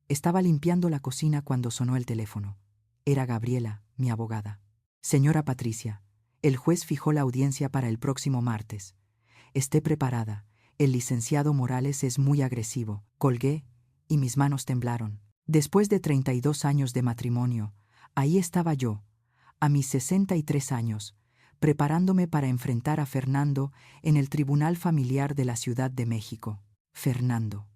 Estaba limpiando la cocina cuando sonó el teléfono. Era Gabriela, mi abogada. Señora Patricia, el juez fijó la audiencia para el próximo martes. Esté preparada. El licenciado Morales es muy agresivo. Colgué y mis manos temblaron. Después de 32 años de matrimonio, ahí estaba yo, a mis 63 años, preparándome para enfrentar a Fernando en el Tribunal Familiar de la Ciudad de México. Fernando.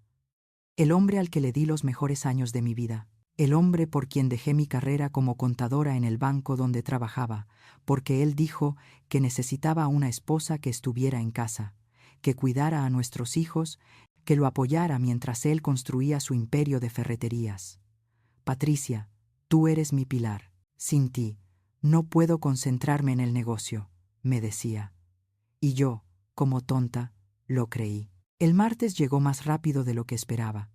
El hombre al que le di los mejores años de mi vida. El hombre por quien dejé mi carrera como contadora en el banco donde trabajaba, porque él dijo que necesitaba una esposa que estuviera en casa, que cuidara a nuestros hijos, que lo apoyara mientras él construía su imperio de ferreterías. Patricia, tú eres mi pilar. Sin ti, no puedo concentrarme en el negocio, me decía. Y yo, como tonta, lo creí. El martes llegó más rápido de lo que esperaba.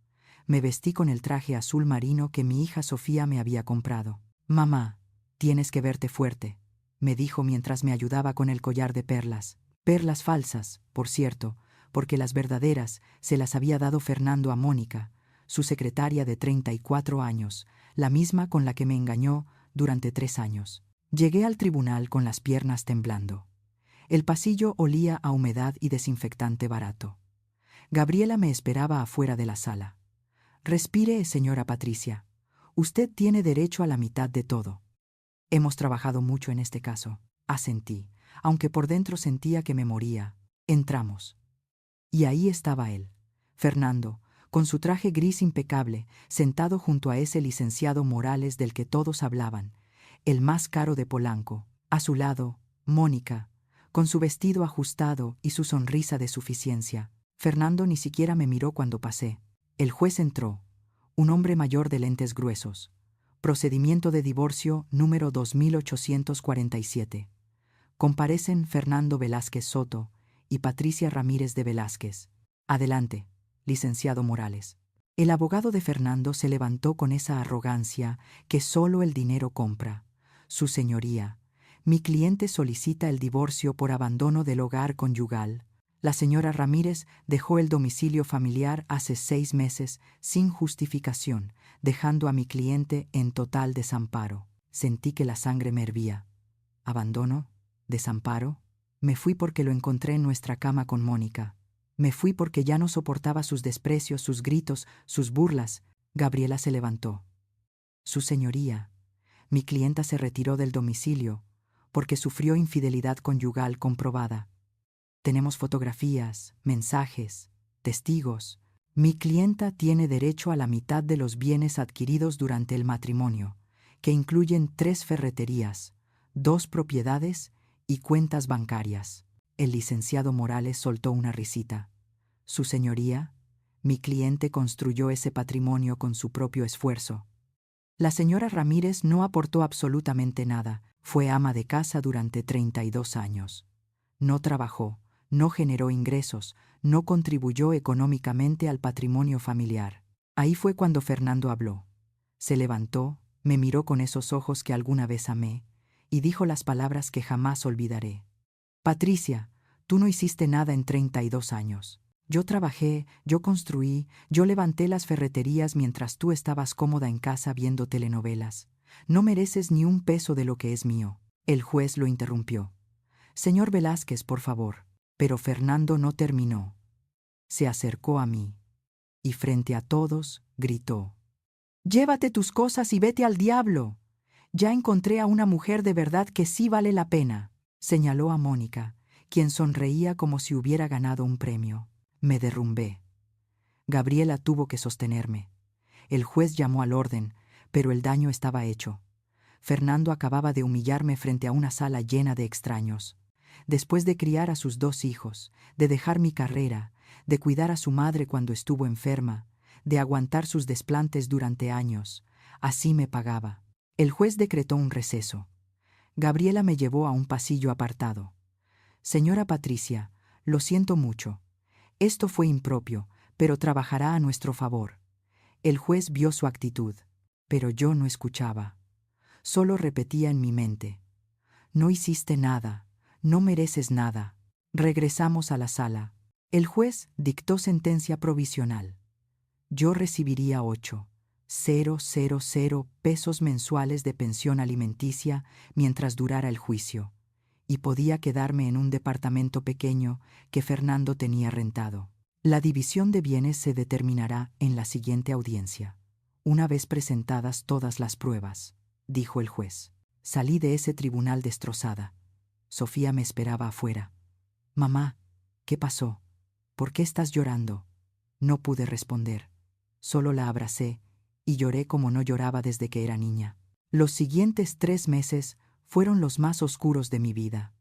Me vestí con el traje azul marino que mi hija Sofía me había comprado. Mamá, tienes que verte fuerte, me dijo mientras me ayudaba con el collar de perlas. Perlas falsas, por cierto, porque las verdaderas se las había dado Fernando a Mónica, su secretaria de 34 años, la misma con la que me engañó durante 3 años. Llegué al tribunal con las piernas temblando. El pasillo olía a humedad y desinfectante barato. Gabriela me esperaba afuera de la sala. Respire, señora Patricia. Usted tiene derecho a la mitad de todo. Hemos trabajado mucho en este caso. Asentí, aunque por dentro sentía que me moría. Entramos. Y ahí estaba él, Fernando, con su traje gris impecable, sentado junto a ese licenciado Morales del que todos hablaban, el más caro de Polanco. A su lado, Mónica, con su vestido ajustado y su sonrisa de suficiencia. Fernando ni siquiera me miró cuando pasé. El juez entró, un hombre mayor de lentes gruesos. Procedimiento de divorcio número 2847. Comparecen Fernando Velázquez Soto y Patricia Ramírez de Velázquez. Adelante, licenciado Morales. El abogado de Fernando se levantó con esa arrogancia que solo el dinero compra. Su señoría, mi cliente solicita el divorcio por abandono del hogar conyugal. La señora Ramírez dejó el domicilio familiar hace 6 meses sin justificación, dejando a mi cliente en total desamparo. Sentí que la sangre me hervía. ¿Abandono? ¿Desamparo? Me fui porque lo encontré en nuestra cama con Mónica. Me fui porque ya no soportaba sus desprecios, sus gritos, sus burlas. Gabriela se levantó. Su señoría, mi clienta se retiró del domicilio porque sufrió infidelidad conyugal comprobada. Tenemos fotografías, mensajes, testigos. Mi clienta tiene derecho a la mitad de los bienes adquiridos durante el matrimonio, que incluyen 3 ferreterías, 2 propiedades y cuentas bancarias. El licenciado Morales soltó una risita. Su señoría, mi cliente construyó ese patrimonio con su propio esfuerzo. La señora Ramírez no aportó absolutamente nada. Fue ama de casa durante 32 años. No trabajó, no generó ingresos, no contribuyó económicamente al patrimonio familiar. Ahí fue cuando Fernando habló. Se levantó, me miró con esos ojos que alguna vez amé, y dijo las palabras que jamás olvidaré. Patricia, tú no hiciste nada en 32 años. Yo trabajé, yo construí, yo levanté las ferreterías mientras tú estabas cómoda en casa viendo telenovelas. No mereces ni un peso de lo que es mío. El juez lo interrumpió. Señor Velázquez, por favor. Pero Fernando no terminó. Se acercó a mí y frente a todos gritó: «Llévate tus cosas y vete al diablo. Ya encontré a una mujer de verdad que sí vale la pena», señaló a Mónica, quien sonreía como si hubiera ganado un premio. Me derrumbé. Gabriela tuvo que sostenerme. El juez llamó al orden, pero el daño estaba hecho. Fernando acababa de humillarme frente a una sala llena de extraños. Después de criar a sus 2 hijos, de dejar mi carrera, de cuidar a su madre cuando estuvo enferma, de aguantar sus desplantes durante años, así me pagaba. El juez decretó un receso. Gabriela me llevó a un pasillo apartado. Señora Patricia, lo siento mucho. Esto fue impropio, pero trabajará a nuestro favor. El juez vio su actitud, pero yo no escuchaba. Solo repetía en mi mente: no hiciste nada, no mereces nada. Regresamos a la sala. El juez dictó sentencia provisional. Yo recibiría 8, pesos mensuales de pensión alimenticia mientras durara el juicio, y podía quedarme en un departamento pequeño que Fernando tenía rentado. La división de bienes se determinará en la siguiente audiencia, una vez presentadas todas las pruebas, dijo el juez. Salí de ese tribunal destrozada. Sofía me esperaba afuera. Mamá, ¿qué pasó? ¿Por qué estás llorando? No pude responder. Solo la abracé y lloré como no lloraba desde que era niña. Los siguientes 3 meses fueron los más oscuros de mi vida.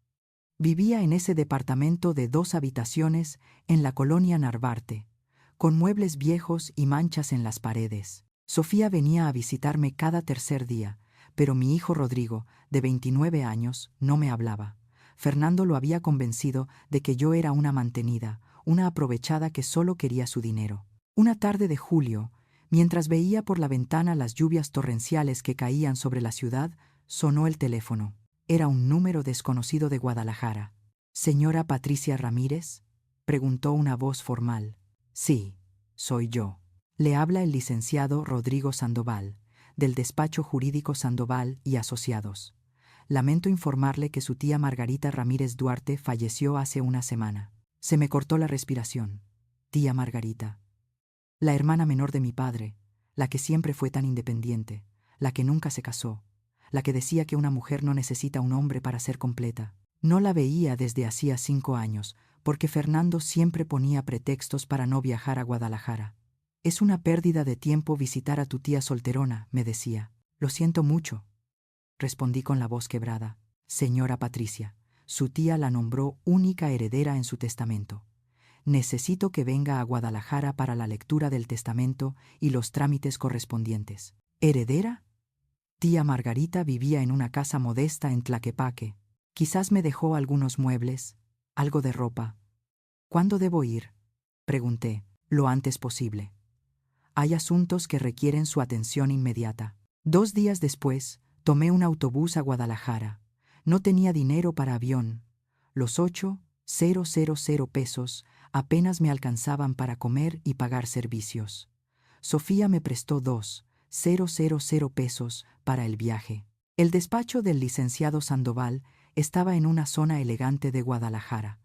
Vivía en ese departamento de 2 habitaciones en la colonia Narvarte, con muebles viejos y manchas en las paredes. Sofía venía a visitarme cada tercer día, pero mi hijo Rodrigo, de 29 años, no me hablaba. Fernando lo había convencido de que yo era una mantenida, una aprovechada que solo quería su dinero. Una tarde de julio, mientras veía por la ventana las lluvias torrenciales que caían sobre la ciudad, sonó el teléfono. Era un número desconocido de Guadalajara. ¿Señora Patricia Ramírez?, preguntó una voz formal. Sí, soy yo. Le habla el licenciado Rodrigo Sandoval, del despacho jurídico Sandoval y Asociados. Lamento informarle que su tía Margarita Ramírez Duarte falleció hace una semana. Se me cortó la respiración. Tía Margarita. La hermana menor de mi padre, la que siempre fue tan independiente, la que nunca se casó, la que decía que una mujer no necesita un hombre para ser completa. No la veía desde hacía 5 años, porque Fernando siempre ponía pretextos para no viajar a Guadalajara. Es una pérdida de tiempo visitar a tu tía solterona, me decía. Lo siento mucho, respondí con la voz quebrada. Señora Patricia, su tía la nombró única heredera en su testamento. Necesito que venga a Guadalajara para la lectura del testamento y los trámites correspondientes. ¿Heredera? Tía Margarita vivía en una casa modesta en Tlaquepaque. Quizás me dejó algunos muebles, algo de ropa. ¿Cuándo debo ir?, pregunté. Lo antes posible. Hay asuntos que requieren su atención inmediata. 2 días después, tomé un autobús a Guadalajara. No tenía dinero para avión. Los 8,000 pesos apenas me alcanzaban para comer y pagar servicios. Sofía me prestó 2,000 pesos para el viaje. El despacho del licenciado Sandoval estaba en una zona elegante de Guadalajara.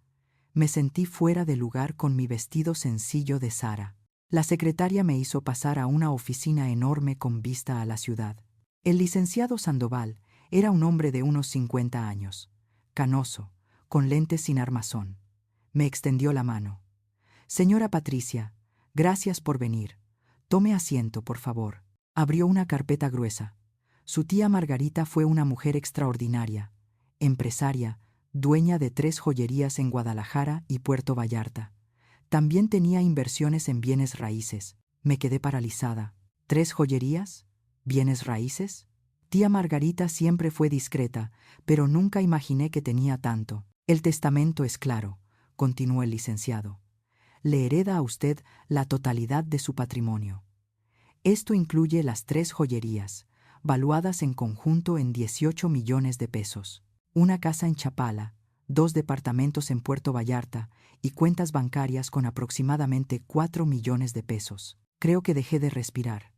Me sentí fuera de lugar con mi vestido sencillo de Sara. La secretaria me hizo pasar a una oficina enorme con vista a la ciudad. El licenciado Sandoval era un hombre de unos 50 años, canoso, con lentes sin armazón. Me extendió la mano. Señora Patricia, gracias por venir. Tome asiento, por favor. Abrió una carpeta gruesa. Su tía Margarita fue una mujer extraordinaria, empresaria, dueña de 3 joyerías en Guadalajara y Puerto Vallarta. También tenía inversiones en bienes raíces. Me quedé paralizada. ¿3 joyerías? ¿Bienes raíces? Tía Margarita siempre fue discreta, pero nunca imaginé que tenía tanto. El testamento es claro, continuó el licenciado. Le hereda a usted la totalidad de su patrimonio. Esto incluye las 3 joyerías, valuadas en conjunto en 18 millones de pesos, una casa en Chapala, 2 departamentos en Puerto Vallarta y cuentas bancarias con aproximadamente 4 millones de pesos. Creo que dejé de respirar.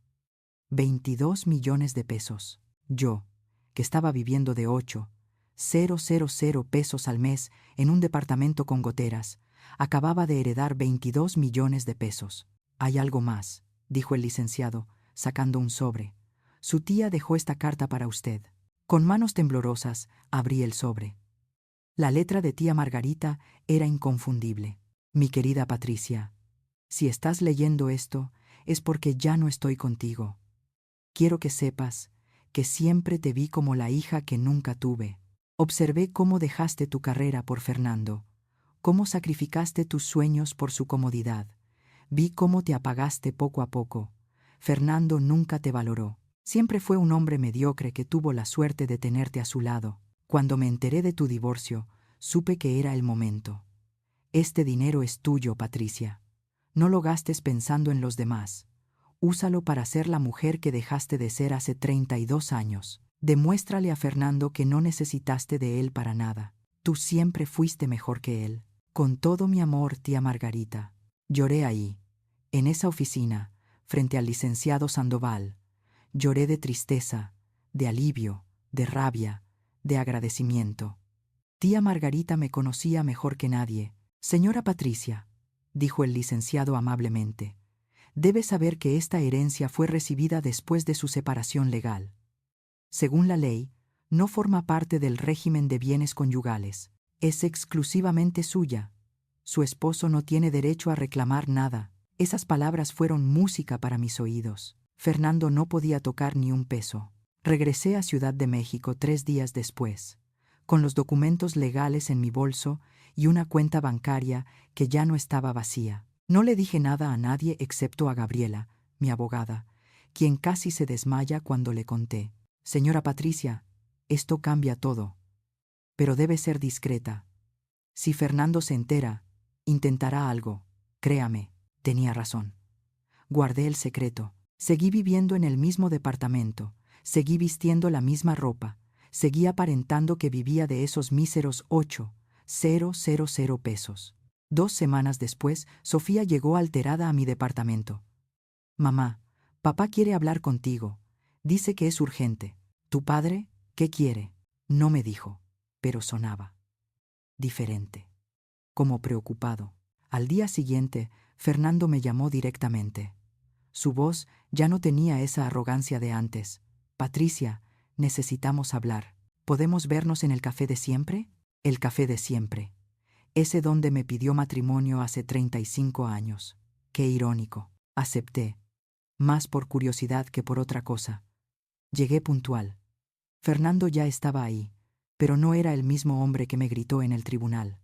22 millones de pesos. Yo, que estaba viviendo de 8,000 pesos al mes en un departamento con goteras, acababa de heredar 22 millones de pesos. Hay algo más, dijo el licenciado, sacando un sobre. Su tía dejó esta carta para usted. Con manos temblorosas, abrí el sobre. La letra de tía Margarita era inconfundible. Mi querida Patricia, si estás leyendo esto, es porque ya no estoy contigo. Quiero que sepas que siempre te vi como la hija que nunca tuve. Observé cómo dejaste tu carrera por Fernando, cómo sacrificaste tus sueños por su comodidad. Vi cómo te apagaste poco a poco. Fernando nunca te valoró. Siempre fue un hombre mediocre que tuvo la suerte de tenerte a su lado. Cuando me enteré de tu divorcio, supe que era el momento. Este dinero es tuyo, Patricia. No lo gastes pensando en los demás. Úsalo para ser la mujer que dejaste de ser hace 32 años. Demuéstrale a Fernando que no necesitaste de él para nada. Tú siempre fuiste mejor que él. Con todo mi amor, tía Margarita. Lloré ahí, en esa oficina, frente al licenciado Sandoval, Lloré de tristeza, de alivio, de rabia, de agradecimiento. Tía Margarita me conocía mejor que nadie. Señora Patricia, dijo el licenciado amablemente, debe saber que esta herencia fue recibida después de su separación legal. Según la ley, no forma parte del régimen de bienes conyugales. Es exclusivamente suya. Su esposo no tiene derecho a reclamar nada. Esas palabras fueron música para mis oídos. Fernando no podía tocar ni un peso. Regresé a Ciudad de México 3 días después, con los documentos legales en mi bolso y una cuenta bancaria que ya no estaba vacía. No le dije nada a nadie excepto a Gabriela, mi abogada, quien casi se desmaya cuando le conté. Señora Patricia, esto cambia todo. Pero debe ser discreta. Si Fernando se entera, intentará algo. Créame, tenía razón. Guardé el secreto. Seguí viviendo en el mismo departamento. Seguí vistiendo la misma ropa. Seguí aparentando que vivía de esos míseros 8,000 pesos. 2 semanas después, Sofía llegó alterada a mi departamento. Mamá, papá quiere hablar contigo. Dice que es urgente. ¿Tu padre? ¿Qué quiere? No me dijo, pero sonaba diferente, como preocupado. Al día siguiente, Fernando me llamó directamente. Su voz ya no tenía esa arrogancia de antes. Patricia, necesitamos hablar. ¿Podemos vernos en el café de siempre? El café de siempre. Ese donde me pidió matrimonio hace 35 años. Qué irónico. Acepté, más por curiosidad que por otra cosa. Llegué puntual. Fernando ya estaba ahí, pero no era el mismo hombre que me gritó en el tribunal.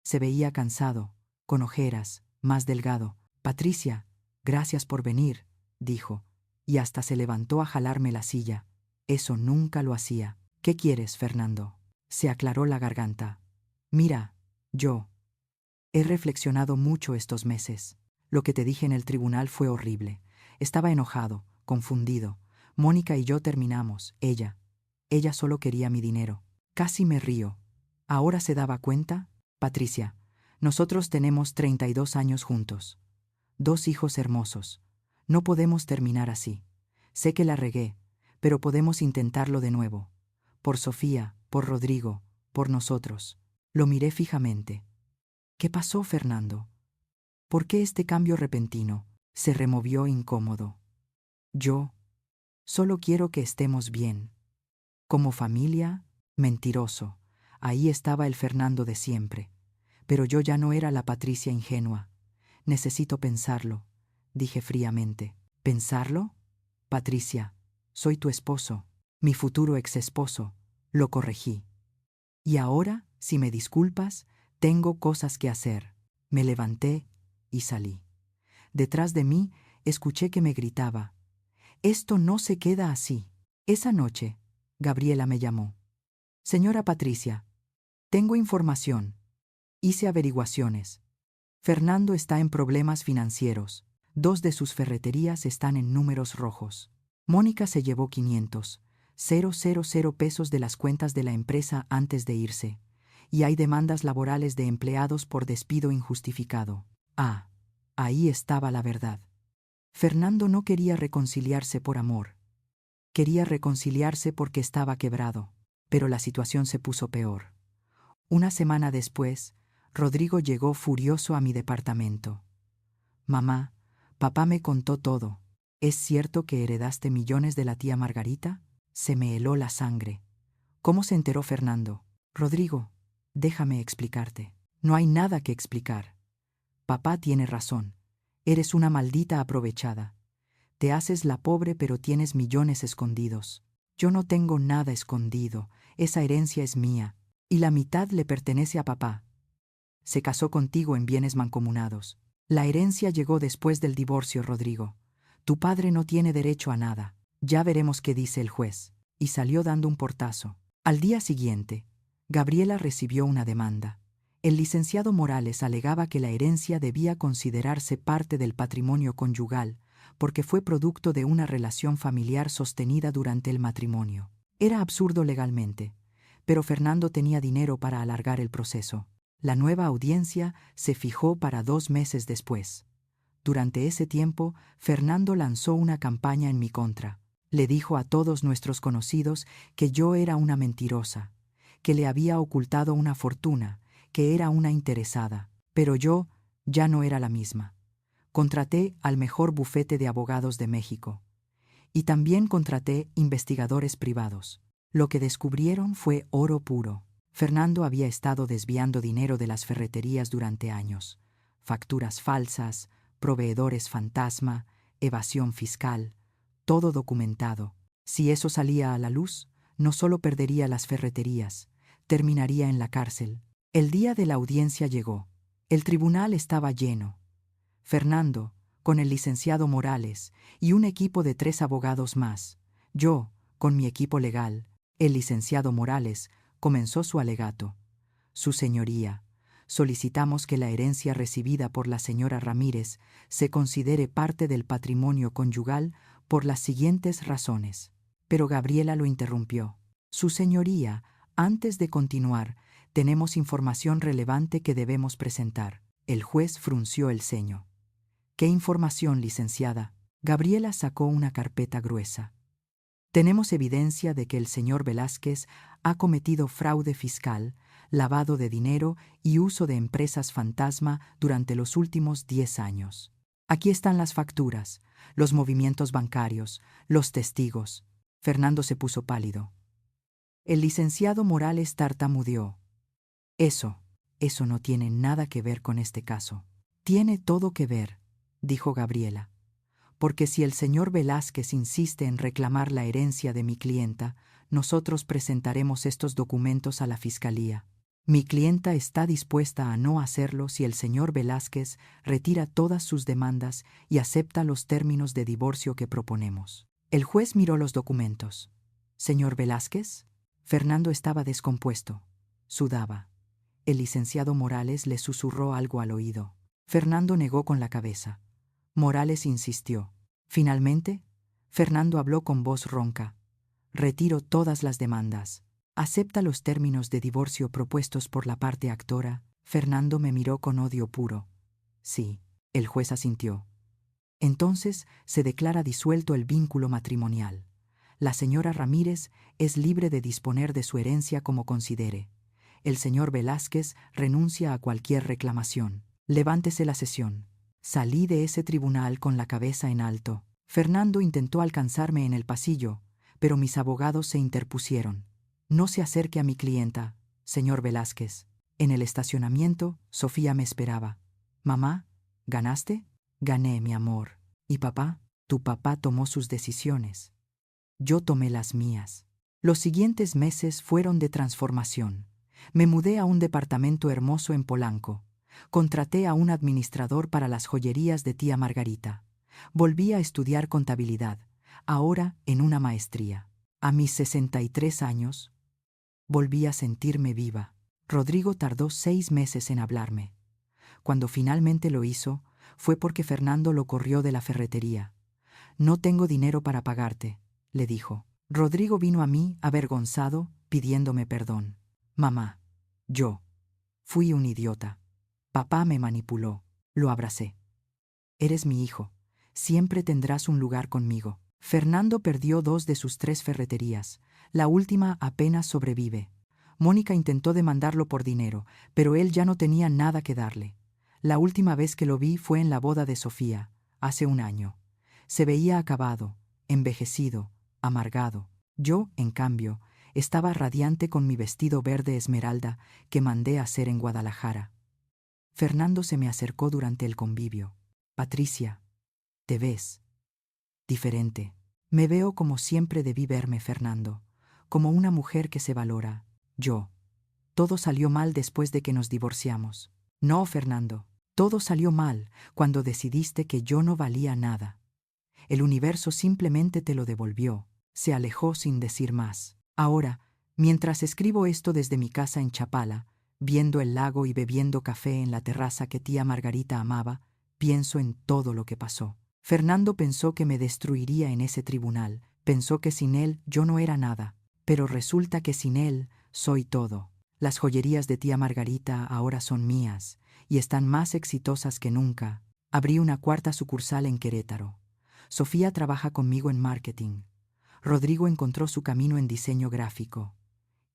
Se veía cansado, con ojeras, más delgado. Patricia, gracias por venir, dijo, y hasta se levantó a jalarme la silla. Eso nunca lo hacía. ¿Qué quieres, Fernando? Se aclaró la garganta. Mira, yo he reflexionado mucho estos meses. Lo que te dije en el tribunal fue horrible. Estaba enojado, confundido. Mónica y yo terminamos. Ella solo quería mi dinero. Casi me río. ¿Ahora se daba cuenta? Patricia, nosotros tenemos 32 años juntos. 2 hijos hermosos. No podemos terminar así. Sé que la regué, pero podemos intentarlo de nuevo. Por Sofía, por Rodrigo, por nosotros. Lo miré fijamente. ¿Qué pasó, Fernando? ¿Por qué este cambio repentino? Se removió incómodo. Yo solo quiero que estemos bien. Como familia, mentiroso. Ahí estaba el Fernando de siempre. Pero yo ya no era la Patricia ingenua. Necesito pensarlo, dije fríamente. ¿Pensarlo? Patricia, soy tu esposo, mi futuro exesposo. Lo corregí. Y ahora, si me disculpas, tengo cosas que hacer. Me levanté y salí. Detrás de mí escuché que me gritaba: «Esto no se queda así». Esa noche, Gabriela me llamó. «Señora Patricia, tengo información. Hice averiguaciones. Fernando está en problemas financieros. 2 de sus ferreterías están en números rojos. Mónica se llevó 500,000 pesos de las cuentas de la empresa antes de irse. Y hay demandas laborales de empleados por despido injustificado». Ah, ahí estaba la verdad. Fernando no quería reconciliarse por amor. Quería reconciliarse porque estaba quebrado. Pero la situación se puso peor. Una semana después, Rodrigo llegó furioso a mi departamento. «Mamá, papá me contó todo. ¿Es cierto que heredaste millones de la tía Margarita?» Se me heló la sangre. ¿Cómo se enteró Fernando? Rodrigo, déjame explicarte. No hay nada que explicar. Papá tiene razón. Eres una maldita aprovechada. Te haces la pobre pero tienes millones escondidos. Yo no tengo nada escondido. Esa herencia es mía. Y la mitad le pertenece a papá. Se casó contigo en bienes mancomunados. La herencia llegó después del divorcio, Rodrigo. Tu padre no tiene derecho a nada. Ya veremos qué dice el juez. Y salió dando un portazo. Al día siguiente, Gabriela recibió una demanda. El licenciado Morales alegaba que la herencia debía considerarse parte del patrimonio conyugal, porque fue producto de una relación familiar sostenida durante el matrimonio. Era absurdo legalmente, pero Fernando tenía dinero para alargar el proceso. La nueva audiencia se fijó para 2 meses después. Durante ese tiempo, Fernando lanzó una campaña en mi contra. Le dijo a todos nuestros conocidos que yo era una mentirosa, que le había ocultado una fortuna, que era una interesada. Pero yo ya no era la misma. Contraté al mejor bufete de abogados de México. Y también contraté investigadores privados. Lo que descubrieron fue oro puro. Fernando había estado desviando dinero de las ferreterías durante años. Facturas falsas, proveedores fantasma, evasión fiscal, todo documentado. Si eso salía a la luz, no solo perdería las ferreterías, terminaría en la cárcel. El día de la audiencia llegó. El tribunal estaba lleno. Fernando, con el licenciado Morales y un equipo de 3 abogados más. Yo, con mi equipo legal. El licenciado Morales comenzó su alegato. Su señoría, solicitamos que la herencia recibida por la señora Ramírez se considere parte del patrimonio conyugal por las siguientes razones. Pero Gabriela lo interrumpió. Su señoría, antes de continuar, tenemos información relevante que debemos presentar. El juez frunció el ceño. ¿Qué información, licenciada? Gabriela sacó una carpeta gruesa. Tenemos evidencia de que el señor Velázquez ha cometido fraude fiscal, lavado de dinero y uso de empresas fantasma durante los últimos 10 años. Aquí están las facturas, los movimientos bancarios, los testigos. Fernando se puso pálido. El licenciado Morales tartamudeó. Eso no tiene nada que ver con este caso. Tiene todo que ver, dijo Gabriela, porque si el señor Velázquez insiste en reclamar la herencia de mi clienta, nosotros presentaremos estos documentos a la fiscalía. Mi clienta está dispuesta a no hacerlo si el señor Velázquez retira todas sus demandas y acepta los términos de divorcio que proponemos. El juez miró los documentos. ¿Señor Velázquez? Fernando estaba descompuesto. Sudaba. El licenciado Morales le susurró algo al oído. Fernando negó con la cabeza. Morales insistió. Finalmente, Fernando habló con voz ronca. Retiro todas las demandas. ¿Acepta los términos de divorcio propuestos por la parte actora? Fernando me miró con odio puro. Sí, el juez asintió. Entonces se declara disuelto el vínculo matrimonial. La señora Ramírez es libre de disponer de su herencia como considere. El señor Velázquez renuncia a cualquier reclamación. Levántese la sesión. Salí de ese tribunal con la cabeza en alto. Fernando intentó alcanzarme en el pasillo, pero mis abogados se interpusieron. No se acerque a mi clienta, señor Velázquez. En el estacionamiento, Sofía me esperaba. Mamá, ¿ganaste? Gané, mi amor. ¿Y papá? Tu papá tomó sus decisiones. Yo tomé las mías. Los siguientes meses fueron de transformación. Me mudé a un departamento hermoso en Polanco. Contraté a un administrador para las joyerías de tía Margarita. Volví a estudiar contabilidad, ahora en una maestría. A mis 63 años, volví a sentirme viva. Rodrigo tardó 6 meses en hablarme. Cuando finalmente lo hizo, fue porque Fernando lo corrió de la ferretería. No tengo dinero para pagarte, le dijo. Rodrigo vino a mí, avergonzado, pidiéndome perdón. Mamá, yo fui un idiota. Papá me manipuló. Lo abracé. Eres mi hijo. Siempre tendrás un lugar conmigo. Fernando perdió 2 de sus 3 ferreterías. La última apenas sobrevive. Mónica intentó demandarlo por dinero, pero él ya no tenía nada que darle. La última vez que lo vi fue en la boda de Sofía, hace 1 año. Se veía acabado, envejecido, amargado. Yo, en cambio, estaba radiante con mi vestido verde esmeralda que mandé hacer en Guadalajara. Fernando se me acercó durante el convivio. Patricia, te ves diferente. Me veo como siempre debí verme, Fernando, como una mujer que se valora. Yo. Todo salió mal después de que nos divorciamos. No, Fernando, todo salió mal cuando decidiste que yo no valía nada. El universo simplemente te lo devolvió. Se alejó sin decir más. Ahora, mientras escribo esto desde mi casa en Chapala, viendo el lago y bebiendo café en la terraza que tía Margarita amaba, pienso en todo lo que pasó. Fernando pensó que me destruiría en ese tribunal, pensó que sin él yo no era nada, pero resulta que sin él soy todo. Las joyerías de tía Margarita ahora son mías y están más exitosas que nunca. Abrí una 4ª sucursal en Querétaro. Sofía trabaja conmigo en marketing. Rodrigo encontró su camino en diseño gráfico.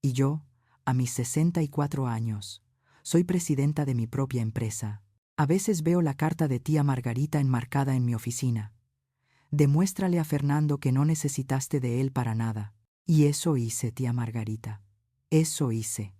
Y yo, a mis 64 años, soy presidenta de mi propia empresa. A veces veo la carta de tía Margarita enmarcada en mi oficina. Demuéstrale a Fernando que no necesitaste de él para nada. Y eso hice, tía Margarita. Eso hice.